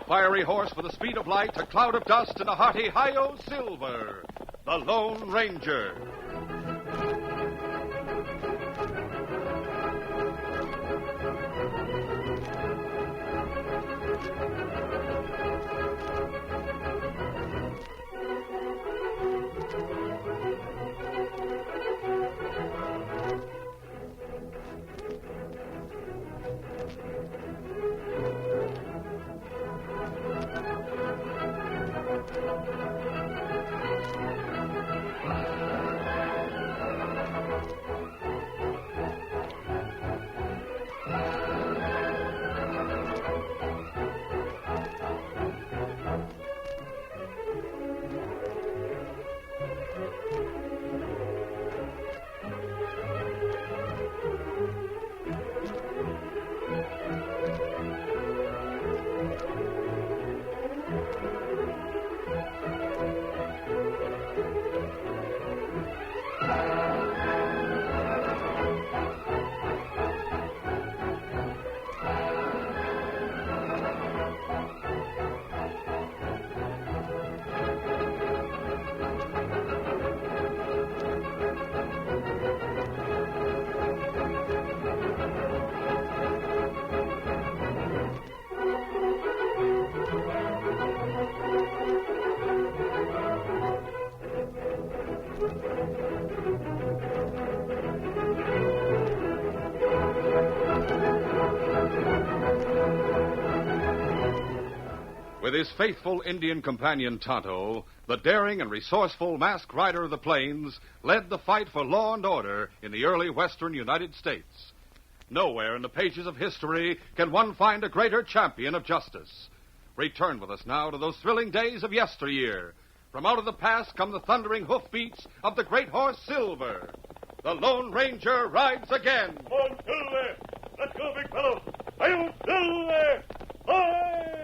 fiery horse with the speed of light, a cloud of dust, and a hearty hi-yo Silver, the Lone Ranger. With his faithful Indian companion Tonto, the daring and resourceful masked rider of the plains led the fight for law and order in the early western United States. Nowhere in the pages of history can one find a greater champion of justice. Return with us now to those thrilling days of yesteryear. From out of the past come the thundering hoofbeats of the great horse Silver. The Lone Ranger rides again. Come on, Silver! Let's go, big fellow! Hi-yo, Silver! Hi!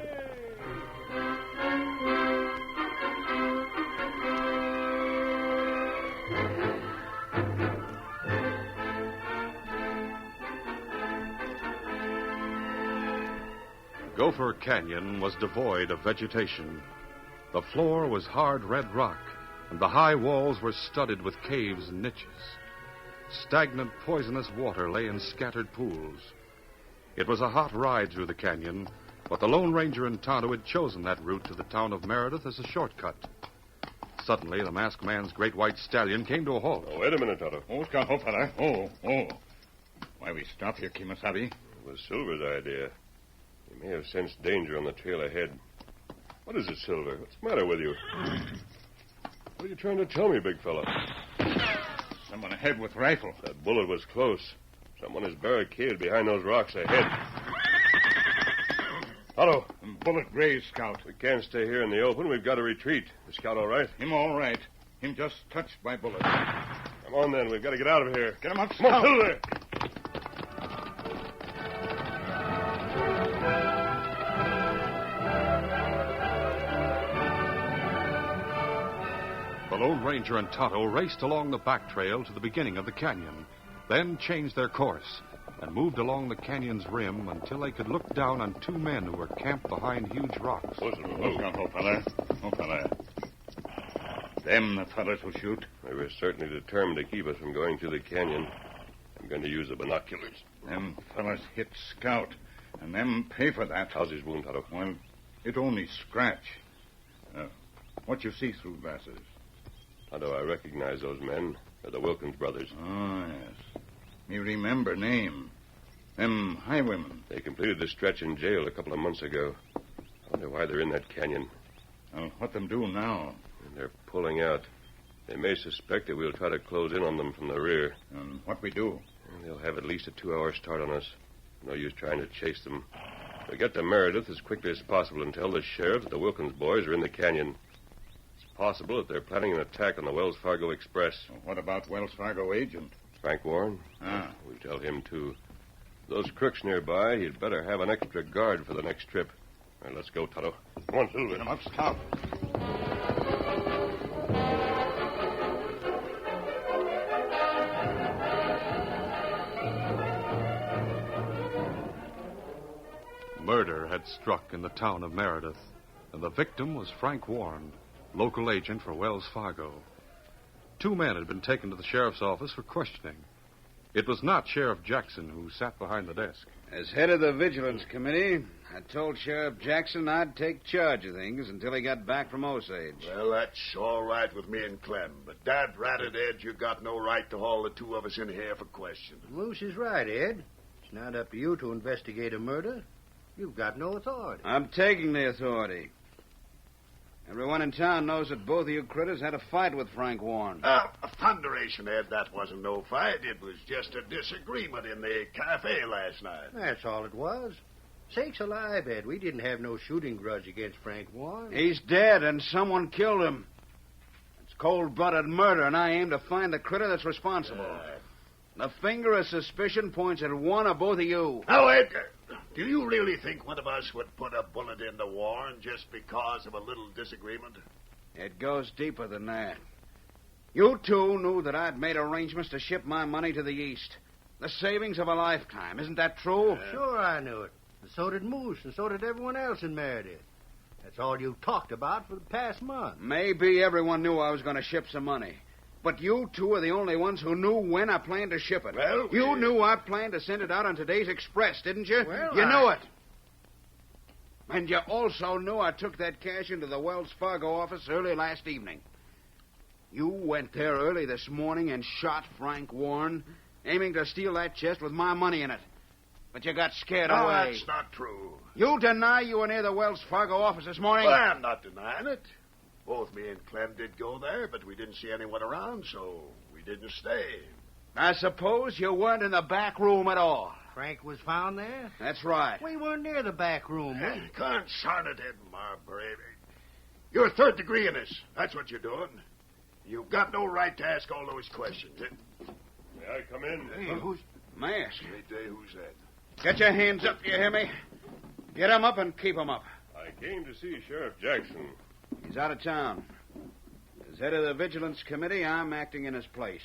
Gopher Canyon was devoid of vegetation. The floor was hard red rock, and the high walls were studded with caves and niches. Stagnant, poisonous water lay in scattered pools. It was a hot ride through the canyon, but the Lone Ranger and Tonto had chosen that route to the town of Meredith as a shortcut. Suddenly, the masked man's great white stallion came to a halt. Oh, wait a minute, Tonto. Oh, Scout, fella. Oh. Why we stop here, Kimasabi? It was Silver's idea. He may have sensed danger on the trail ahead. What is it, Silver? What's the matter with you? What are you trying to tell me, big fella? Someone ahead with rifle. That bullet was close. Someone is barricaded behind those rocks ahead. Otto. Bullet grazed, Scout. We can't stay here in the open. We've got to retreat. The Scout all right? Him all right. Him just touched by bullet. Come on, then. We've got to get out of here. Get him up, Come on, Scout. Silver! The Lone Ranger and Tonto raced along the back trail to the beginning of the canyon, then changed their course and moved along the canyon's rim until they could look down on two men who were camped behind huge rocks. Oh, fella. Them the fellas will shoot. They were certainly determined to keep us from going through the canyon. I'm going to use the binoculars. Them fellas hit Scout, and them pay for that. How's his wound, Tonto? Well, it only scratch. What you see through glasses? Tonto, I recognize those men. They're the Wilkins brothers. Oh, yes. Me remember name. Them highwaymen. They completed the stretch in jail a couple of months ago. I wonder why they're in that canyon. Well, what them do now? They're pulling out. They may suspect that we'll try to close in on them from the rear. And what we do? They'll have at least a 2-hour start on us. No use trying to chase them. We'll get to Meredith as quickly as possible and tell the sheriff that the Wilkins boys are in the canyon. It's possible that they're planning an attack on the Wells Fargo Express. Well, what about Wells Fargo agent? Frank Warren? We'll tell him, too. Those crooks nearby, he'd better have an extra guard for the next trip. All right, let's go, Tonto. Come on, Silver. Get him up, Scout. Murder had struck in the town of Meredith, and the victim was Frank Warren, local agent for Wells Fargo. 2 men had been taken to the sheriff's office for questioning. It was not Sheriff Jackson who sat behind the desk. As head of the Vigilance Committee, I told Sheriff Jackson I'd take charge of things until he got back from Osage. Well, that's all right with me and Clem, but Dad ratted Ed, you got no right to haul the 2 of us in here for questioning. Moose is right, Ed. It's not up to you to investigate a murder. You've got no authority. I'm taking the authority. Everyone in town knows that both of you critters had a fight with Frank Warren. Thunderation, Ed, that wasn't no fight. It was just a disagreement in the cafe last night. That's all it was. Sakes alive, Ed. We didn't have no shooting grudge against Frank Warren. He's dead, and someone killed him. It's cold-blooded murder, and I aim to find the critter that's responsible. The finger of suspicion points at one or both of you. Now, Ed, do you really think one of us would put a bullet into Warren just because of a little disagreement? It goes deeper than that. You two knew that I'd made arrangements to ship my money to the East. The savings of a lifetime. Isn't that true? Sure, I knew it. And so did Moose, and so did everyone else in Meredith. That's all you've talked about for the past month. Maybe everyone knew I was going to ship some money. But you two are the only ones who knew when I planned to ship it. Well, you knew I planned to send it out on today's express, didn't you? Well, you knew it. And you also knew I took that cash into the Wells Fargo office early last evening. You went there early this morning and shot Frank Warren, aiming to steal that chest with my money in it. But you got scared No, away. that's not true. You deny you were near the Wells Fargo office this morning? Well, I'm not denying it. Both me and Clem did go there, but we didn't see anyone around, so we didn't stay. I suppose you weren't in the back room at all. Frank was found there? That's right. We weren't near the back room. Consarn it, Ed Marbury. You're third degree in this. That's what you're doing. You've got no right to ask all those questions. May I come in? Hey, who's... Mask. Who's that? Get your hands up, you hear me? Get 'em up and keep 'em up. I came to see Sheriff Jackson. He's out of town. As head of the Vigilance Committee, I'm acting in his place.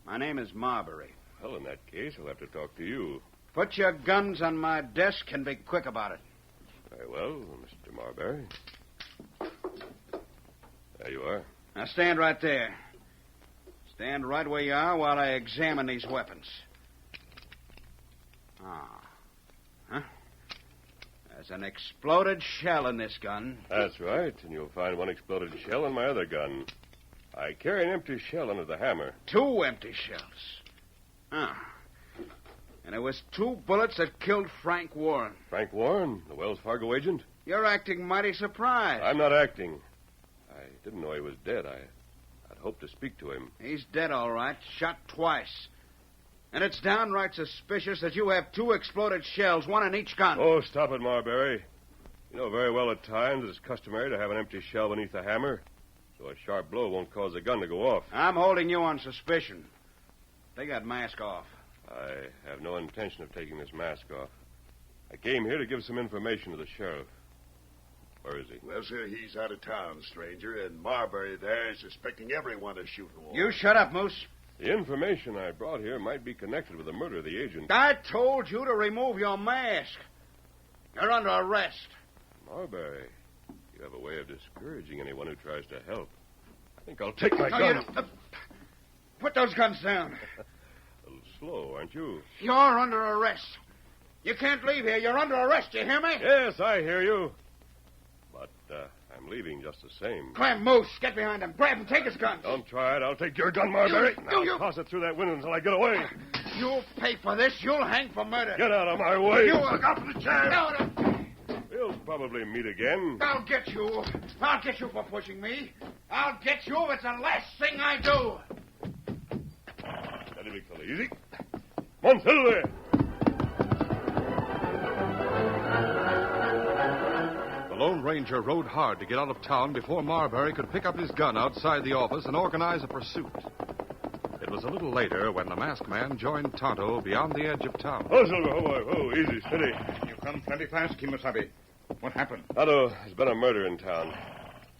My name is Marbury. Well, in that case, I'll have to talk to you. Put your guns on my desk and be quick about it. Very well, Mr. Marbury. There you are. Now stand right there. Stand right where you are while I examine these weapons. Huh? There's an exploded shell in this gun. That's right, and you'll find one exploded shell in my other gun. I carry an empty shell under the hammer. 2 empty shells. And it was 2 bullets that killed Frank Warren. Frank Warren, the Wells Fargo agent? You're acting mighty surprised. I'm not acting. I didn't know he was dead. I'd hoped to speak to him. He's dead, all right. Shot twice. And it's downright suspicious that you have 2 exploded shells, one in each gun. Oh, stop it, Marbury. You know very well at times it's customary to have an empty shell beneath the hammer, so a sharp blow won't cause the gun to go off. I'm holding you on suspicion. Take that mask off. I have no intention of taking this mask off. I came here to give some information to the sheriff. Where is he? Well, sir, he's out of town, stranger, and Marbury there is suspecting everyone of shooting Warren. You shut up, Moose. The information I brought here might be connected with the murder of the agent. I told you to remove your mask. You're under arrest. Marbury, you have a way of discouraging anyone who tries to help. I think I'll take my No, gun. Put those guns down. A little slow, aren't you? You're under arrest. You can't leave here. You're under arrest. You hear me? Yes, I hear you. But I'm leaving just the same. Clem, Moose, get behind him. Grab him. Take his gun. Don't try it. I'll take your gun, Marbury. You- Now toss it through that window until I get away. You'll pay for this. You'll hang for murder. Get out of my way. You look up for the chair. No. We'll probably meet again. I'll get you. I'll get you for pushing me. I'll get you if it's the last thing I do. Steady, big fella. Easy. Come on, settle there. The Lone Ranger rode hard to get out of town before Marbury could pick up his gun outside the office and organize a pursuit. It was a little later when the masked man joined Tonto beyond the edge of town. Oh, Silver. Oh, easy, steady. You come plenty fast, Kimasabi. What happened? Tonto, there's been a murder in town.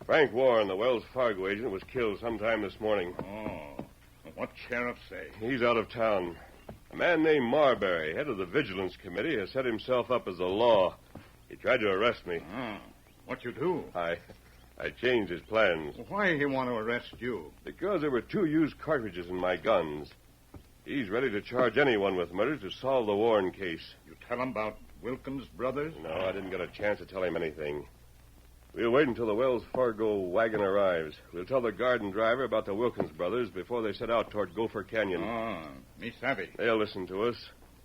Frank Warren, the Wells Fargo agent, was killed sometime this morning. Oh. What sheriff say? He's out of town. A man named Marbury, head of the Vigilance Committee, has set himself up as the law. He tried to arrest me. Oh, what you do? I changed his plans. Why he want to arrest you? Because there were 2 used cartridges in my guns. He's ready to charge anyone with murder to solve the Warren case. You tell him about Wilkins brothers? No, I didn't get a chance to tell him anything. We'll wait until the Wells Fargo wagon arrives. We'll tell the garden driver about the Wilkins brothers before they set out toward Gopher Canyon. Oh, me savvy. They'll listen to us.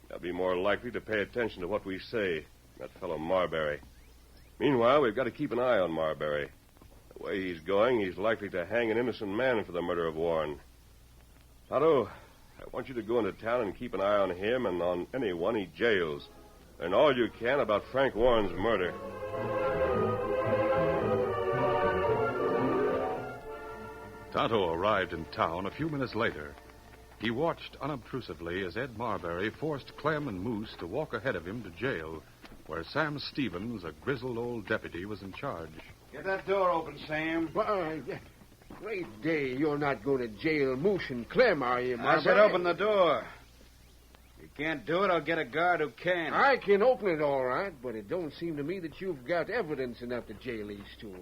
They'll be more likely to pay attention to what we say. That fellow Marbury. Meanwhile, we've got to keep an eye on Marbury. The way he's going, he's likely to hang an innocent man for the murder of Warren. Tonto, I want you to go into town and keep an eye on him and on anyone he jails. Learn all you can about Frank Warren's murder. Tonto arrived in town a few minutes later. He watched unobtrusively as Ed Marbury forced Clem and Moose to walk ahead of him to jail, where Sam Stevens, a grizzled old deputy, was in charge. Get that door open, Sam. Why, great day. You're not going to jail Moose and Clem, are you, Marbury? I said open the door. If you can't do it, I'll get a guard who can. I can open it all right, but it don't seem to me that you've got evidence enough to jail these 2.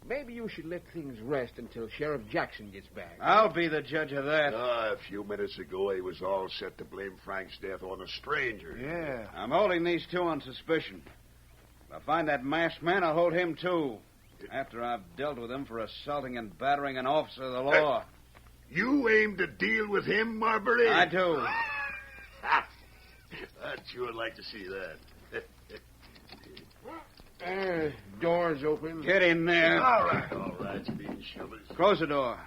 Maybe you should let things rest until Sheriff Jackson gets back. I'll be the judge of that. A few minutes ago, he was all set to blame Frank's death on a stranger. Yeah. I'm holding these 2 on suspicion. If I find that masked man, I'll hold him, too. After I've dealt with him for assaulting and battering an officer of the law. You aim to deal with him, Marbury? I do. I'd sure like to see that. Door's open. Get in there. All right, speed shivers. Close the door.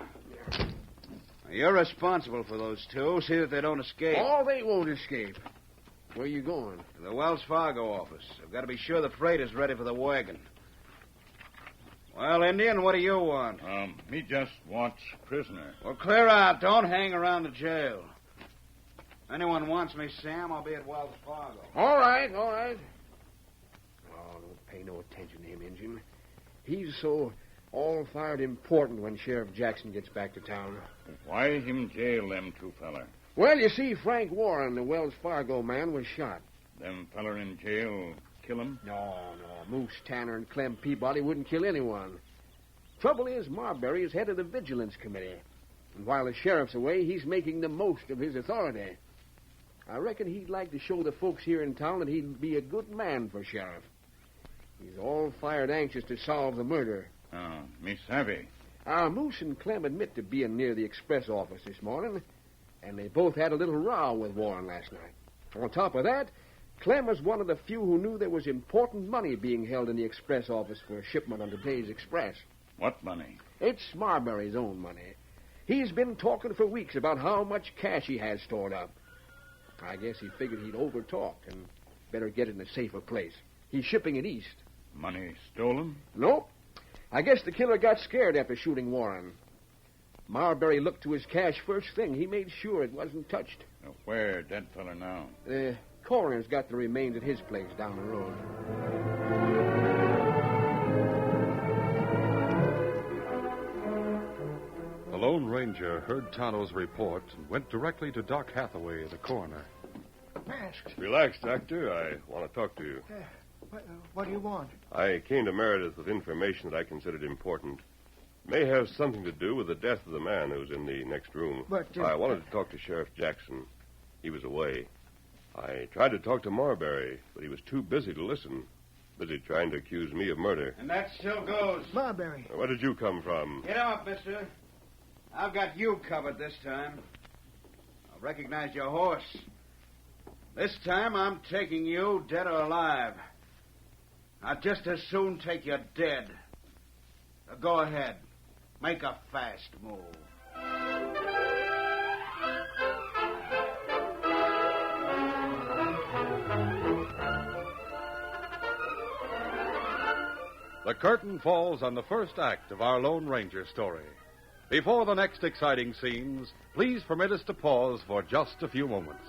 You're responsible for those 2. See that they don't escape. Oh, they won't escape. Where are you going? To the Wells Fargo office. I've got to be sure the freight is ready for the wagon. Well, Indian, what do you want? Me just watch prisoner. Well, clear out. Don't hang around the jail. If anyone wants me, Sam, I'll be at Wells Fargo. All right. Oh, don't pay no attention to him, Injun. He's so all-fired important when Sheriff Jackson gets back to town. Why him jail them 2 feller? Well, you see, Frank Warren, the Wells Fargo man, was shot. Them feller in jail kill him? No. Moose Tanner and Clem Peabody wouldn't kill anyone. Trouble is, Marbury is head of the Vigilance Committee. And while the sheriff's away, he's making the most of his authority. I reckon he'd like to show the folks here in town that he'd be a good man for sheriff. He's all fired anxious to solve the murder. Oh, me savvy. Moose and Clem admit to being near the express office this morning, and they both had a little row with Warren last night. On top of that, Clem was one of the few who knew there was important money being held in the express office for shipment on today's express. What money? It's Marbury's own money. He's been talking for weeks about how much cash he has stored up. I guess he figured he'd overtalked and better get it in a safer place. He's shipping it east. Money stolen? Nope. I guess the killer got scared after shooting Warren. Marbury looked to his cash first thing. He made sure it wasn't touched. Where dead feller now? The coroner's got the remains at his place down the road. The Lone Ranger heard Tonto's report and went directly to Doc Hathaway, the coroner. Masks. Relax, Doctor. I want to talk to you. What do you want? I came to Meredith with information that I considered important. May have something to do with the death of the man who's in the next room. But, I wanted to talk to Sheriff Jackson. He was away. I tried to talk to Marbury, but he was too busy to listen. Busy trying to accuse me of murder. And that still goes. Marbury. Where did you come from? Get up, mister. I've got you covered this time. I recognize your horse. This time I'm taking you dead or alive. I'd just as soon take you dead. Now go ahead. Make a fast move. The curtain falls on the first act of our Lone Ranger story. Before the next exciting scenes, please permit us to pause for just a few moments.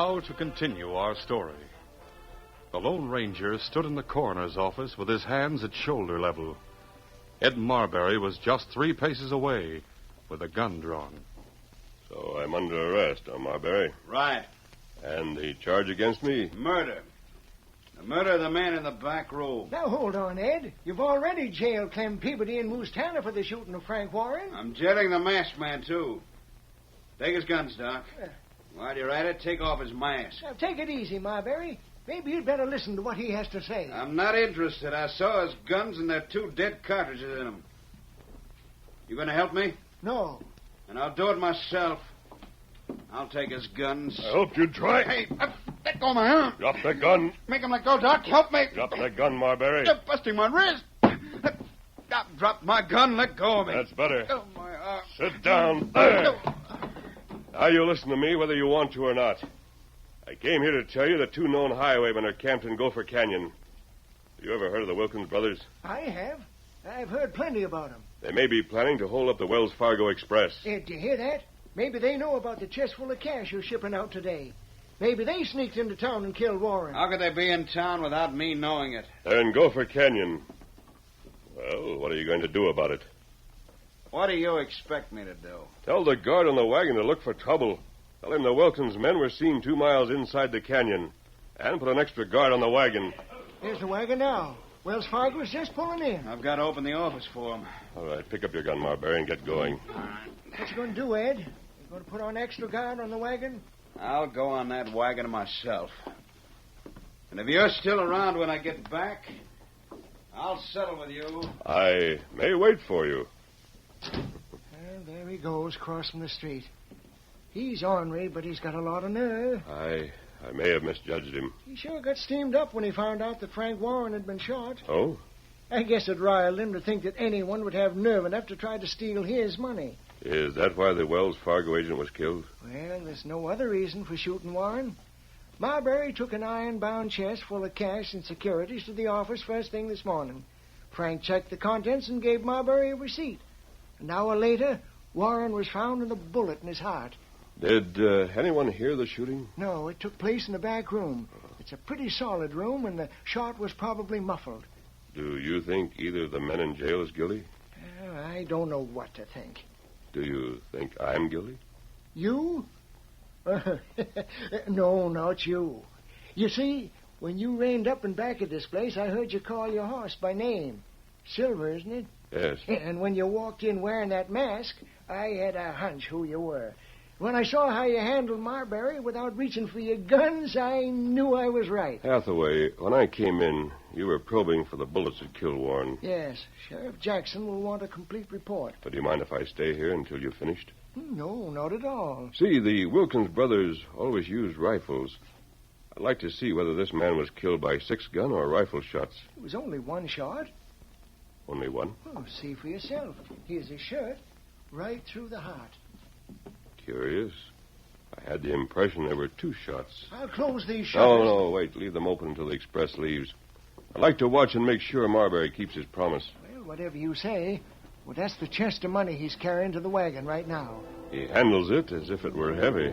now to continue our story. The Lone Ranger stood in the coroner's office with his hands at shoulder level. Ed Marbury was just 3 paces away with a gun drawn. So I'm under arrest, Marbury. Right. And the charge against me? Murder. The murder of the man in the back room. Now, hold on, Ed. You've already jailed Clem Peabody and Moose Tanner for the shooting of Frank Warren. I'm jailing the masked man, too. Take his guns, Doc. While you're at it, take off his mask. Now, take it easy, Marbury. Maybe you'd better listen to what he has to say. I'm not interested. I saw his guns and there are 2 dead cartridges in them. You going to help me? No. And I'll do it myself. I'll take his guns. I hope you'd try. Hey, let go of my arm. Drop that gun. Make him let go, Doc. Help me. Drop that gun, Marbury. You're busting my wrist. Doc, drop my gun. Let go of me. That's better. Oh, my arm. Sit down. There. Now you listen to me whether you want to or not. I came here to tell you that 2 known highwaymen are camped in Gopher Canyon. Have you ever heard of the Wilkins brothers? I have. I've heard plenty about them. They may be planning to hold up the Wells Fargo Express. Ed, do you hear that? Maybe they know about the chest full of cash you're shipping out today. Maybe they sneaked into town and killed Warren. How could they be in town without me knowing it? They're in Gopher Canyon. Well, what are you going to do about it? What do you expect me to do? Tell the guard on the wagon to look for trouble. Tell him the Wilkins men were seen 2 miles inside the canyon. And put an extra guard on the wagon. There's the wagon now. Wells Fargo's just pulling in. I've got to open the office for him. All right, pick up your gun, Marbury, and get going. What you going to do, Ed? You going to put on extra guard on the wagon? I'll go on that wagon myself. And if you're still around when I get back, I'll settle with you. I may wait for you. Well, there he goes, crossing the street. He's ornery, but he's got a lot of nerve. I may have misjudged him. He sure got steamed up when he found out that Frank Warren had been shot. Oh? I guess it riled him to think that anyone would have nerve enough to try to steal his money. Is that why the Wells Fargo agent was killed? Well, there's no other reason for shooting Warren. Marbury took an iron-bound chest full of cash and securities to the office first thing this morning. Frank checked the contents and gave Marbury a receipt. An hour later, Warren was found with a bullet in his heart. Did anyone hear the shooting? No, it took place in the back room. It's a pretty solid room, and the shot was probably muffled. Do you think either of the men in jail is guilty? I don't know what to think. Do you think I'm guilty? You? No, not you. You see, when you reined up in back of this place, I heard you call your horse by name. Silver, isn't it? Yes. And when you walked in wearing that mask, I had a hunch who you were. When I saw how you handled Marbury without reaching for your guns, I knew I was right. Hathaway, when I came in, you were probing for the bullets that killed Warren. Yes, Sheriff Jackson will want a complete report. But do you mind if I stay here until you've finished? No, not at all. See, the Wilkins brothers always used rifles. I'd like to see whether this man was killed by 6-gun or rifle shots. It was only one shot. Only one? Oh, see for yourself. Here's his shirt. Right through the heart. Curious. I had the impression there were 2 shots. I'll close these shutters. No, wait. Leave them open until the express leaves. I'd like to watch and make sure Marbury keeps his promise. Well, whatever you say. Well, that's the chest of money he's carrying to the wagon right now. He handles it as if it were heavy.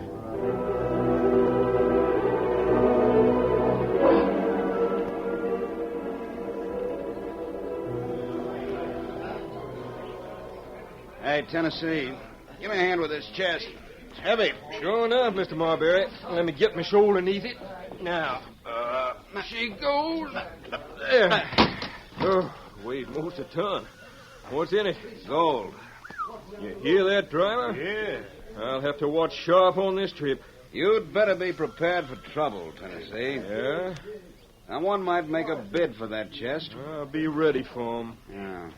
Hey, Tennessee, give me a hand with this chest. It's heavy. Sure enough, Mr. Marbury. Let me get my shoulder beneath it. Now, She goes. there. Oh, weighed most a ton. What's in it? Gold. You hear that, driver? Yeah. I'll have to watch sharp on this trip. You'd better be prepared for trouble, Tennessee. Yeah? Someone might make a bid for that chest. I'll be ready for 'em. Yeah.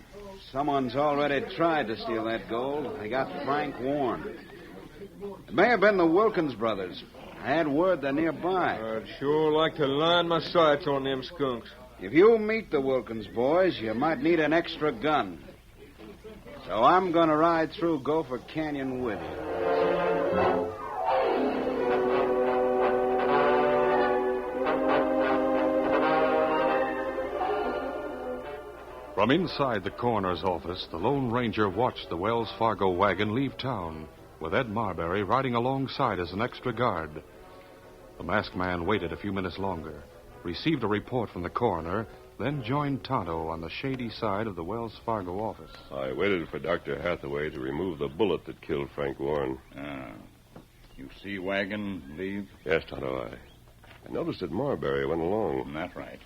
Someone's already tried to steal that gold. They got Frank Warren. It may have been the Wilkins brothers. I had word they're nearby. I'd sure like to line my sights on them skunks. If you meet the Wilkins boys, you might need an extra gun. So I'm going to ride through Gopher Canyon with you. From inside the coroner's office, the Lone Ranger watched the Wells Fargo wagon leave town, with Ed Marbury riding alongside as an extra guard. The masked man waited a few minutes longer, received a report from the coroner, then joined Tonto on the shady side of the Wells Fargo office. I waited for Dr. Hathaway to remove the bullet that killed Frank Warren. You see wagon leave? Yes, Tonto, I noticed that Marbury went along. That's right.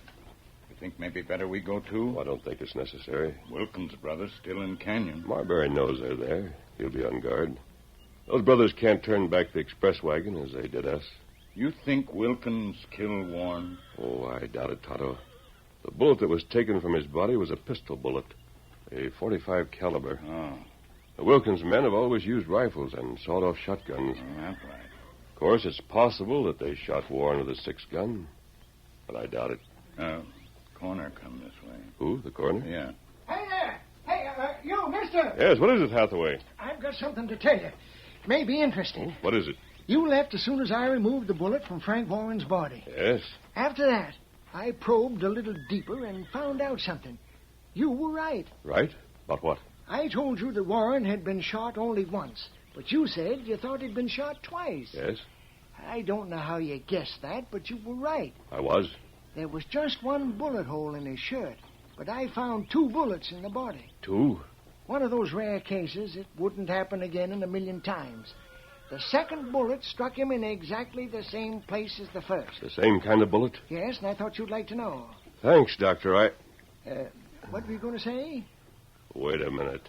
You think maybe better we go too? I don't think it's necessary. Wilkins' brothers still in Canyon. Marbury knows they're there. He'll be on guard. Those brothers can't turn back the express wagon as they did us. You think Wilkins killed Warren? Oh, I doubt it, Tonto. The bullet that was taken from his body was a pistol bullet, a .45 caliber. Oh. The Wilkins men have always used rifles and sawed-off shotguns. That's right. Of course, it's possible that they shot Warren with a 6-gun, but I doubt it. Coroner come this way. Who, the coroner? Yeah. Hey there! Hey, you, mister! Yes, what is it, Hathaway? I've got something to tell you. It may be interesting. What is it? You left as soon as I removed the bullet from Frank Warren's body. Yes. After that, I probed a little deeper and found out something. You were right. Right? About what? I told you that Warren had been shot only once, but you said you thought he'd been shot twice. Yes. I don't know how you guessed that, but you were right. I was. There was just one bullet hole in his shirt, but I found 2 bullets in the body. 2? One of those rare cases, it wouldn't happen again in a million times. The second bullet struck him in exactly the same place as the first. The same kind of bullet? Yes, and I thought you'd like to know. Thanks, Doctor. What were you going to say? Wait a minute.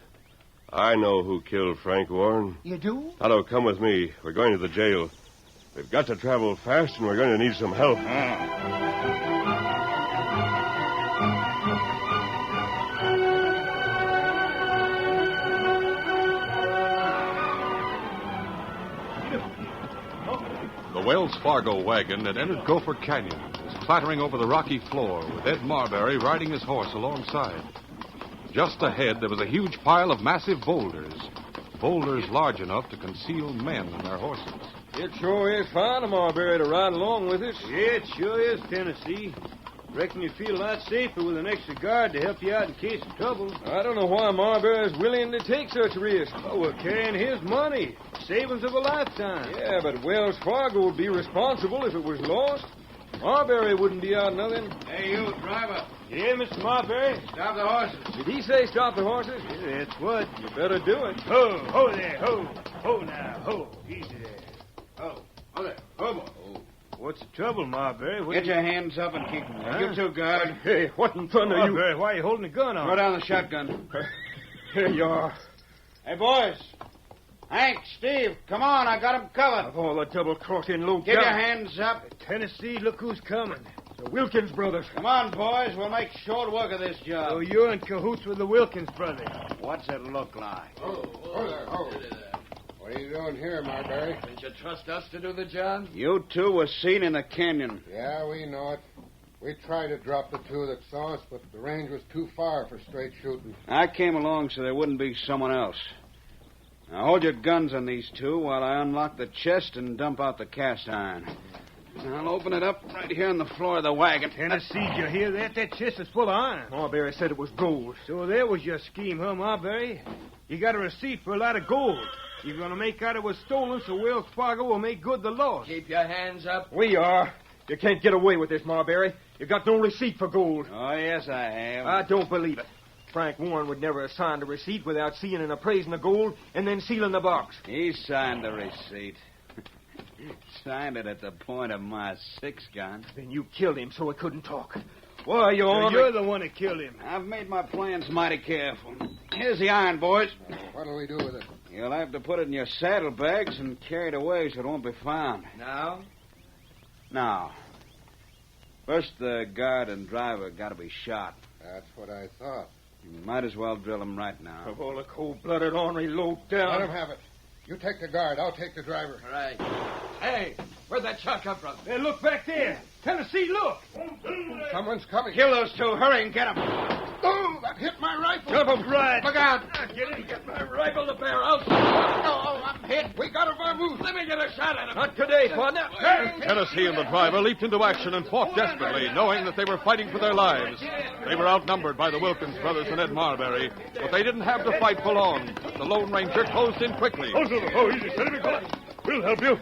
I know who killed Frank Warren. You do? Otto, come with me. We're going to the jail. We've got to travel fast, and we're going to need some help. The Wells Fargo wagon had entered Gopher Canyon, was clattering over the rocky floor with Ed Marbury riding his horse alongside. Just ahead, there was a huge pile of massive boulders large enough to conceal men and their horses. It sure is fine of Marbury to ride along with us. Yeah, it sure is, Tennessee. Reckon you feel a lot safer with an extra guard to help you out in case of trouble. I don't know why Marbury's willing to take such risk. Oh, we're carrying his money. Savings of a lifetime. Yeah, but Wells Fargo would be responsible if it was lost. Marbury wouldn't be out nothing. Hey, you, driver. Yeah, Mr. Marbury. Stop the horses. Did he say stop the horses? Yeah, that's what. You better do it. Ho, ho there, ho. Ho now, ho. Easy there. Ho. Ho there. Ho, boy. What's the trouble, Marbury? Get your hands up and keep them there. You too, guard. Hey, what in thunder you... Marbury, why are you holding a gun on? Throw down the shotgun. Here you are. Hey, boys. Hank, Steve, come on. I got 'em covered. Of all the double-crossing low Get your hands up. Tennessee, look who's coming. The Wilkins brothers. Come on, boys. We'll make short work of this job. So you're in cahoots with the Wilkins brothers. What's it look like? Oh there, ho. What are you doing here, Marbury? Didn't you trust us to do the job? You two were seen in the canyon. Yeah, we know it. We tried to drop the 2 that saw us, but the range was too far for straight shooting. I came along so there wouldn't be someone else. Now hold your guns on these 2 while I unlock the chest and dump out the cast iron. I'll open it up right here on the floor of the wagon. Tennessee, did you hear that? That chest is full of iron. Marbury said it was gold. So there was your scheme, huh, Marbury? You got a receipt for a lot of gold. You're going to make out it was stolen so Wells Fargo will make good the loss. Keep your hands up. We are. You can't get away with this, Marbury. You got no receipt for gold. Oh, yes, I have. I don't believe it. Frank Warren would never have signed a receipt without seeing and appraising the gold and then sealing the box. He signed the receipt. Signed it at the point of my 6-gun. Then you killed him so he couldn't talk. Why, you So on... you're the one that killed him. I've made my plans mighty careful. Here's the iron, boys. What'll we do with it? You'll have to put it in your saddlebags and carry it away so it won't be found. Now? Now, first the guard and driver got to be shot. That's what I thought. You might as well drill them right now. Of all the cold-blooded ornery low Let down. him have it. You take the guard. I'll take the driver. Right. Hey, where'd that shot come from? Hey, look back there. Tennessee, look. Someone's coming. Kill those 2. Hurry and get them. Oh, that hit my rifle. Jump him. Right. Look out. Get it. Get my rifle to bear out. Oh, I'm hit. We got to vamoose. Let me get a shot at him. Not today, partner. Tennessee and the driver leaped into action and fought desperately, knowing that they were fighting for their lives. They were outnumbered by the Wilkins brothers and Ed Marbury, but they didn't have to fight for long. The Lone Ranger closed in quickly. Oh, easy. Steady me, fella. We'll help you.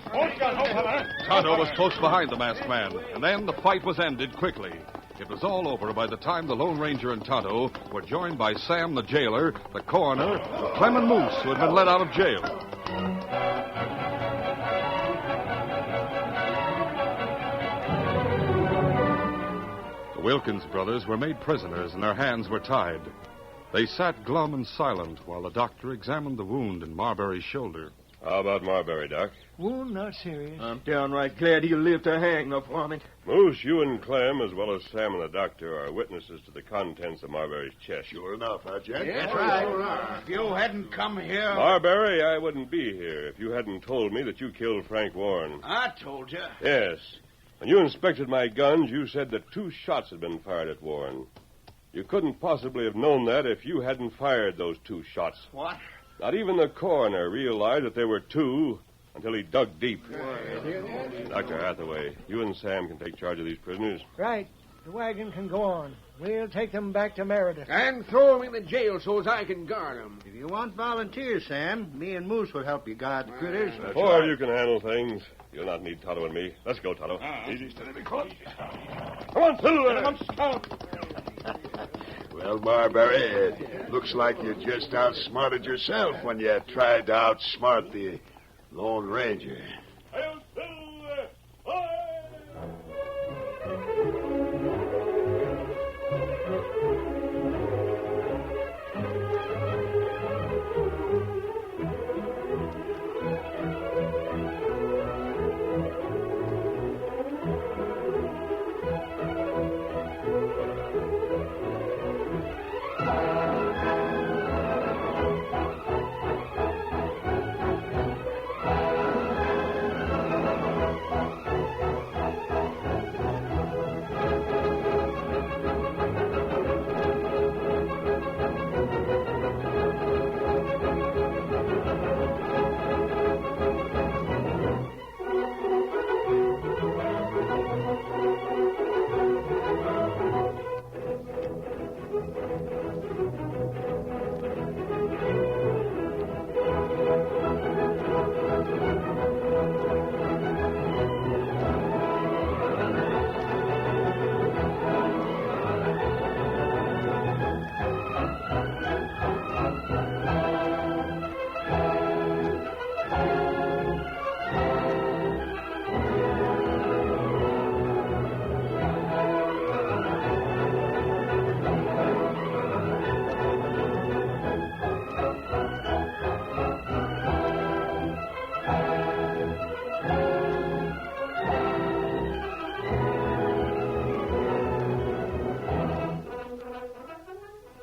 Tonto was close behind the masked man, and then the fight was ended quickly. It was all over by the time the Lone Ranger and Tonto were joined by Sam the jailer, the coroner, Clem and Moose, who had been let out of jail. The Wilkins brothers were made prisoners and their hands were tied. They sat glum and silent while the doctor examined the wound in Marbury's shoulder. How about Marbury, Doc? Wound not serious. I'm downright glad he'll live to hang upon it. Moose, you and Clem, as well as Sam and the doctor, are witnesses to the contents of Marbury's chest. Sure enough, huh, Jack? That's right. If you hadn't come here... Marbury, I wouldn't be here if you hadn't told me that you killed Frank Warren. I told you. Yes. When you inspected my guns, you said that 2 shots had been fired at Warren. You couldn't possibly have known that if you hadn't fired those 2 shots. What? Not even the coroner realized that there were 2 until he dug deep. Dr. Hathaway, you and Sam can take charge of these prisoners. Right. The wagon can go on. We'll take them back to Meredith. And throw them in the jail so as I can guard them. If you want volunteers, Sam, me and Moose will help you guard the critters. Or you can handle things. You'll not need Tonto and me. Let's go, Tonto. Easy, steady, be close. Come on, Silver. Well, Marbury, it looks like you just outsmarted yourself when you tried to outsmart the Lone Ranger.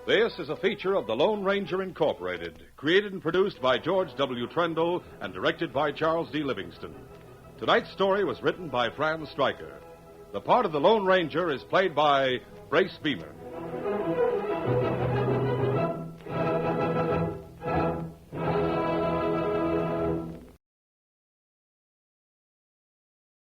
This is a feature of the Lone Ranger Incorporated, created and produced by George W. Trendle and directed by Charles D. Livingston. Tonight's story was written by Franz Stryker. The part of the Lone Ranger is played by Brace Beamer.